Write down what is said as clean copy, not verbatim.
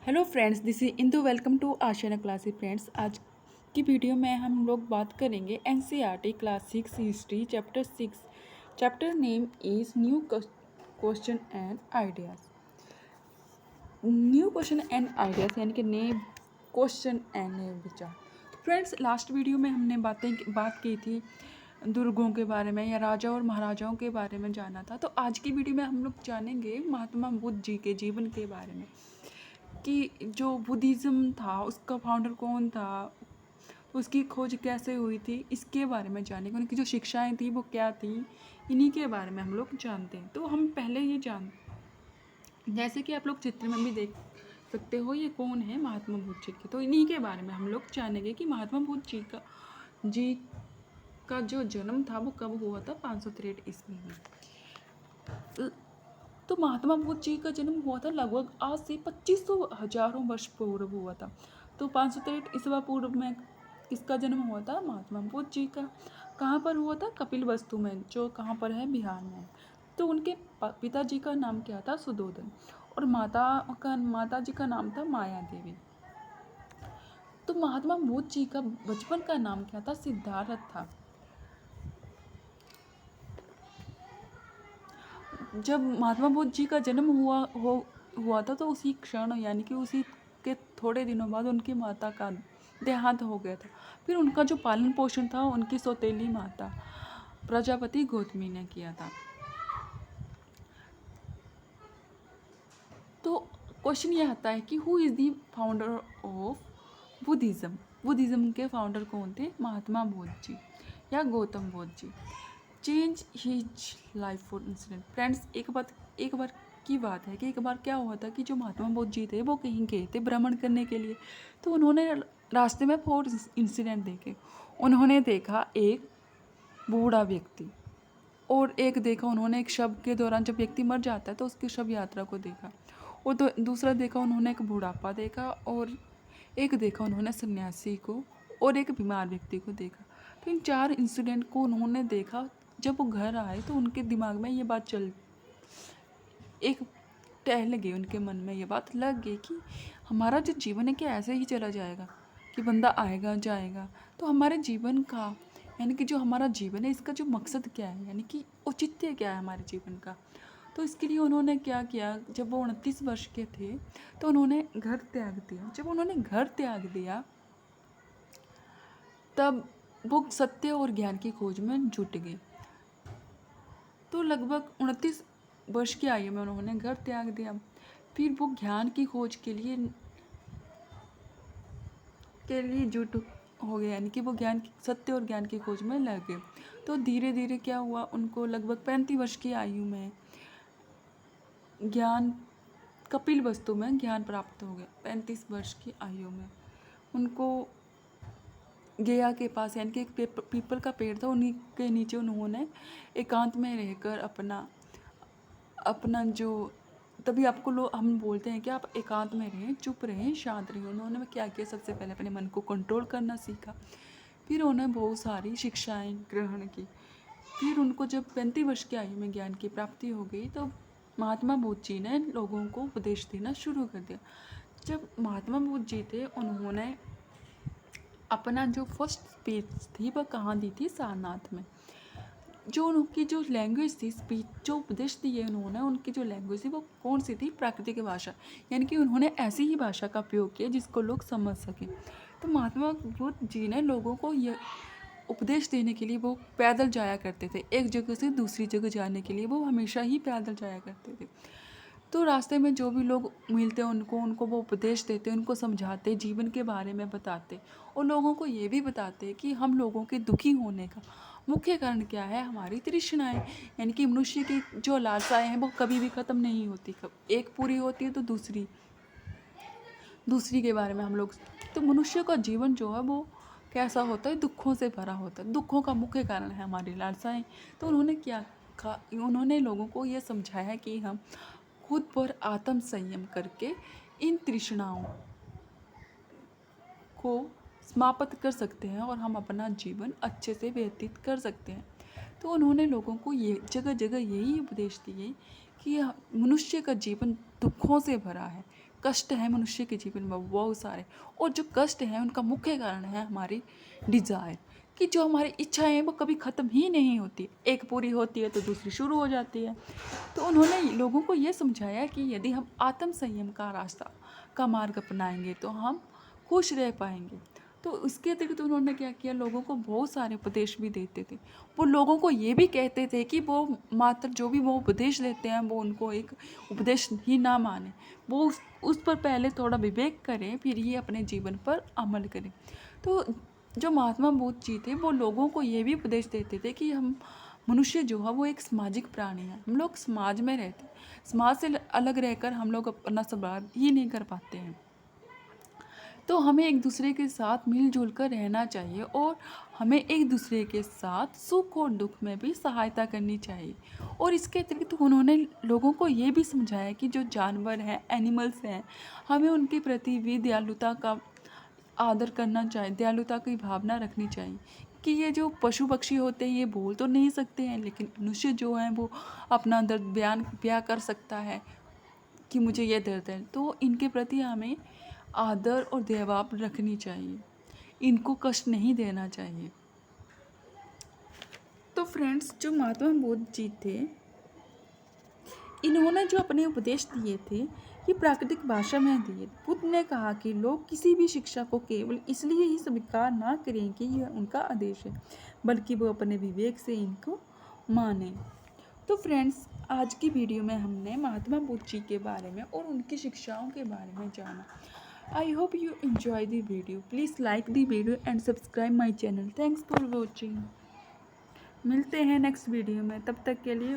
Hello friends, this is Indu. Welcome to Ashiyana classic. Friends, आज की video में हम लोग बात करेंगे NCERT class 6 history chapter 6। Chapter name is new question and ideas. New question and ideas यानी कि नए क्वेश्चन एंड नए विचार। फ्रेंड्स, लास्ट वीडियो में हमने बात की थी दुर्गों के बारे में या राजा और महाराजाओं के बारे में जाना था। तो आज की वीडियो में हम लोग जानेंगे महात्मा बुद्ध जी के जीवन के बारे में कि जो बुद्धिज़्म था उसका फाउंडर कौन था, उसकी खोज कैसे हुई थी, इसके बारे में जानेंगे। उनकी जो शिक्षाएं थी वो क्या थी, इन्हीं के बारे में हम लोग जानते हैं। तो हम पहले ये जैसे कि आप लोग चित्र में भी देख सकते हो, ये कौन है, महात्मा बुद्ध जी के। तो इन्हीं के बारे में हम लोग जानेंगे कि महात्मा बुद्ध जी का जो जन्म था वो कब हुआ था, 563 ईस्वी में। तो महात्मा बुद्ध जी का जन्म हुआ था लगभग आज से 2500 हजारों वर्ष पूर्व हुआ था। तो 563 ईस्वी पूर्व में किसका जन्म हुआ था, महात्मा बुद्ध जी का। कहाँ पर हुआ था, कपिलवस्तु में, जो कहाँ पर है, बिहार में। तो उनके पिताजी का नाम क्या था, सुदोधन, और माता जी का नाम था माया देवी। तो महात्मा बुद्ध जी का बचपन का नाम क्या था, सिद्धार्थ था। जब महात्मा बुद्ध जी का जन्म हुआ था तो उसी क्षण यानी कि उसी के थोड़े दिनों बाद उनकी माता का देहांत हो गया था। फिर उनका जो पालन पोषण था उनकी सौतेली माता प्रजापति गौतमी ने किया था। तो क्वेश्चन ये आता है कि who is the founder of Buddhism. Buddhism के फाउंडर कौन थे, महात्मा बुद्ध जी या Gautam Buddha ji. Change his life for incident. Friends, एक बार की बात है कि एक बार क्या हुआ था कि जो महात्मा बुद्ध जी थे वो कहीं गए थे भ्रमण करने के लिए। तो उन्होंने रास्ते में 4 इंसिडेंट देखे। उन्होंने देखा एक बूढ़ा व्यक्ति, और एक देखा उन्होंने एक शव के दौरान, जब व्यक्ति मर जाता है तो उसकी शव यात्रा को देखा, और दूसरा देखा उन्होंने एक बुढ़ापा देखा, और एक देखा उन्होंने सन्यासी को, और एक बीमार व्यक्ति को देखा। तो इन 4 इंसिडेंट को उन्होंने देखा। जब वो घर आए तो उनके दिमाग में ये बात एक टहल गई, उनके मन में ये बात लग गई कि हमारा जो जीवन है क्या ऐसे ही चला जाएगा, कि बंदा आएगा जाएगा। तो हमारे जीवन का यानी कि जो हमारा जीवन है इसका जो मकसद क्या है, यानी कि औचित्य क्या है हमारे जीवन का। तो इसके लिए उन्होंने क्या किया, जब वो 29 वर्ष के थे तो उन्होंने घर त्याग दिया। जब उन्होंने घर त्याग दिया तब वो सत्य और ज्ञान की खोज में जुट गए। तो लगभग 29 वर्ष की आयु में उन्होंने घर त्याग दिया। फिर वो ज्ञान की खोज के लिए जुट हो गए, यानी कि वो सत्य और ज्ञान की खोज में लग गए। तो धीरे धीरे क्या हुआ, उनको लगभग 35 वर्ष की आयु में कपिलवस्तु में ज्ञान प्राप्त हो गया। 35 वर्ष की आयु में उनको गया के पास, यानी कि एक पीपल का पेड़ था, उन्हीं के नीचे उन्होंने एकांत में रहकर अपना जो, तभी आपको हम बोलते हैं कि आप एकांत में रहें, चुप रहें, शांत रहें। उन्होंने क्या किया, सबसे पहले अपने मन को कंट्रोल करना सीखा। फिर उन्होंने बहुत सारी शिक्षाएं ग्रहण की। फिर उनको जब 35 वर्ष की आयु में ज्ञान की प्राप्ति हो गई तो महात्मा बुद्ध जी ने लोगों को उपदेश देना शुरू कर दिया। जब महात्मा बुद्ध जी थे, उन्होंने अपना जो फर्स्ट स्पीच थी वह कहाँ दी थी, सारनाथ में। जो उनकी जो लैंग्वेज थी, स्पीच जो उपदेश दिए उन्होंने, उनकी जो लैंग्वेज थी वो कौन सी थी, प्राकृतिक भाषा, यानी कि उन्होंने ऐसी ही भाषा का प्रयोग किया जिसको लोग समझ सकें। तो महात्मा बुद्ध जी ने लोगों को ये उपदेश देने के लिए वो पैदल जाया करते थे। एक जगह से दूसरी जगह जाने के लिए वो हमेशा ही पैदल जाया करते थे। तो रास्ते में जो भी लोग मिलते उनको वो उपदेश देते, उनको समझाते, जीवन के बारे में बताते, और लोगों को ये भी बताते कि हम लोगों के दुखी होने का मुख्य कारण क्या है, हमारी तृष्णाएं, यानी कि मनुष्य की जो लालसाएं हैं वो कभी भी ख़त्म नहीं होती। कब एक पूरी होती है तो दूसरी के बारे में हम लोग, तो मनुष्य का जीवन जो है वो कैसा होता है, दुखों से भरा होता है। दुखों का मुख्य कारण है हमारी लालसाएं। तो उन्होंने लोगों को ये समझाया कि हम खुद पर आत्म संयम करके इन तृष्णाओं को समाप्त कर सकते हैं और हम अपना जीवन अच्छे से व्यतीत कर सकते हैं। तो उन्होंने लोगों को ये जगह जगह यही उपदेश दिए कि मनुष्य का जीवन दुखों से भरा है, कष्ट है मनुष्य के जीवन में बहुत सारे, और जो कष्ट है उनका मुख्य कारण है हमारी डिज़ायर, कि जो हमारी इच्छाएं हैं वो कभी ख़त्म ही नहीं होती, एक पूरी होती है तो दूसरी शुरू हो जाती है। तो उन्होंने लोगों को ये समझाया कि यदि हम आत्म संयम का रास्ता का मार्ग अपनाएंगे तो हम खुश रह पाएंगे। तो उसके अतिरिक्त उन्होंने क्या किया, लोगों को बहुत सारे उपदेश भी देते थे। वो लोगों को ये भी कहते थे कि वो मात्र जो भी वो उपदेश देते हैं वो उनको एक उपदेश ही ना माने, वो उस पर पहले थोड़ा विवेक करें, फिर ये अपने जीवन पर अमल करें। तो जो महात्मा बुद्ध जी थे वो लोगों को ये भी उपदेश देते थे कि हम मनुष्य जो है वो एक सामाजिक प्राणी है, हम लोग समाज में रहते हैं, समाज से अलग रहकर हम लोग अपना संवाद ही नहीं कर पाते हैं। तो हमें एक दूसरे के साथ मिलजुल कर रहना चाहिए, और हमें एक दूसरे के साथ सुख और दुख में भी सहायता करनी चाहिए। और इसके अतिरिक्त उन्होंने लोगों को ये भी समझाया कि जो जानवर हैं, एनिमल्स हैं, हमें उनके प्रति भी दयालुता का आदर करना चाहिए, दयालुता की भावना रखनी चाहिए। कि ये जो पशु पक्षी होते हैं ये बोल तो नहीं सकते हैं, लेकिन मनुष्य जो है वो अपना दर्द बयां कर सकता है कि मुझे ये दर्द है। तो इनके प्रति हमें आदर और दया रखनी चाहिए, इनको कष्ट नहीं देना चाहिए। तो फ्रेंड्स, जो महात्मा बुद्ध जी थे, इन्होंने जो अपने उपदेश दिए थे ये प्राकृतिक भाषा में दिए। बुद्ध ने कहा कि लोग किसी भी शिक्षा को केवल इसलिए ही स्वीकार ना करें कि यह उनका आदेश है, बल्कि वो अपने विवेक से इनको माने। तो फ्रेंड्स, आज की वीडियो में हमने महात्मा बुद्ध जी के बारे में और उनकी शिक्षाओं के बारे में जाना। I hope you enjoy the video. Please like the video and subscribe my channel. Thanks for watching. मिलते हैं नेक्स्ट वीडियो में, तब तक के लिए